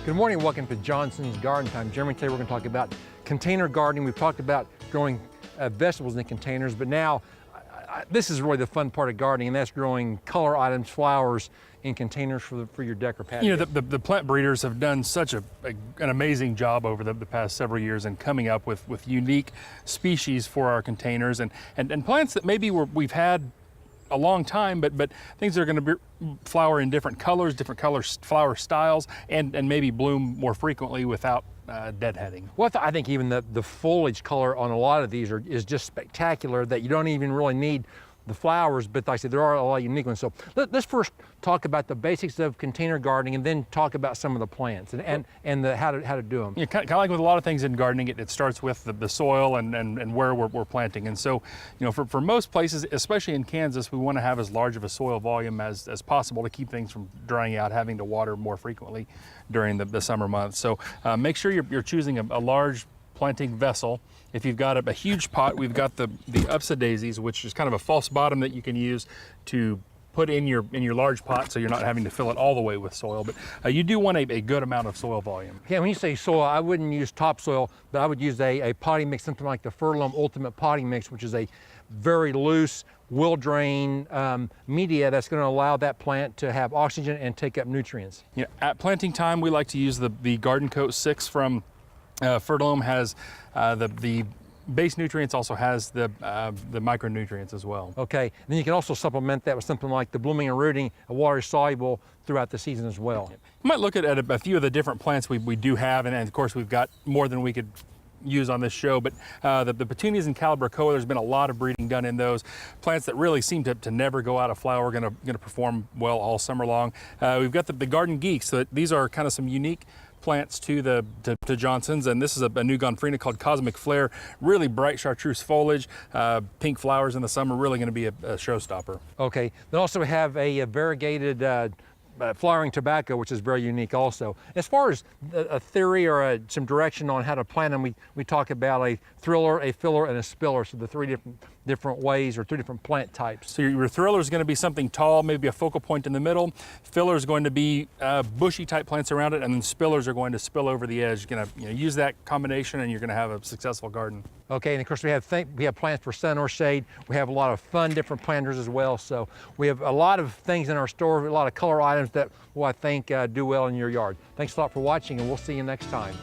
Good morning, welcome to Johnson's Garden Time. Jeremy, today we're going to talk about container gardening. We've talked about growing vegetables in containers, but now this is really the fun part of gardening, and that's growing color items, flowers in containers for your deck or patio. You know, the plant breeders have done such an amazing job over the past several years in coming up with unique species for our containers and plants that maybe we've had a long time, but things that are going to flower in different colors, flower styles, and maybe bloom more frequently without deadheading. Well, I think even the foliage color on a lot of these is just spectacular, that you don't even really need the flowers, but like I said, there are a lot of unique ones. So let's first talk about the basics of container gardening and then talk about some of the plants and how to do them. Yeah, kind of like with a lot of things in gardening, it starts with the soil and where we're planting. And so, you know, for most places, especially in Kansas, we want to have as large of a soil volume as possible to keep things from drying out, having to water more frequently during the summer months. So make sure you're choosing a large planting vessel. If you've got a huge pot, we've got the upsidaisies, which is kind of a false bottom that you can use to put in your large pot, so you're not having to fill it all the way with soil. But you do want a good amount of soil volume. Yeah, when you say soil, I wouldn't use topsoil, but I would use a potting mix, something like the Fertilome Ultimate Potting Mix, which is a very loose, will drain media that's going to allow that plant to have oxygen and take up nutrients. Yeah, at planting time, we like to use the Garden Coat 6 from Fertilome. Has the base nutrients, also has the micronutrients as well. Okay, then you can also supplement that with something like the Blooming and Rooting, a water soluble throughout the season as well. You might look at a few of the different plants we do have, and of course we've got more than we could use on this show, but the petunias and calibrachoa, there's been a lot of breeding done in those plants that really seem to never go out of flower, going to perform well all summer long. We've got the Garden Geeks, so these are kind of some unique plants to Johnson's, and this is a new Gomphrena called Cosmic Flare. Really bright chartreuse foliage, pink flowers in the summer, really going to be a showstopper. Okay, then also we have a variegated flowering tobacco, which is very unique also. As far as a theory or some direction on how to plant them, we talk about a thriller, a filler, and a spiller. So the three different ways, or three different plant types. So your thriller is going to be something tall, maybe a focal point in the middle. Filler is going to be bushy type plants around it, and then spillers are going to spill over the edge. You're going to use that combination, and you're going to have a successful garden. Okay, and of course we have plants for sun or shade. We have a lot of fun different planters as well. So we have a lot of things in our store, a lot of color items that will, I think, do well in your yard. Thanks a lot for watching, and we'll see you next time.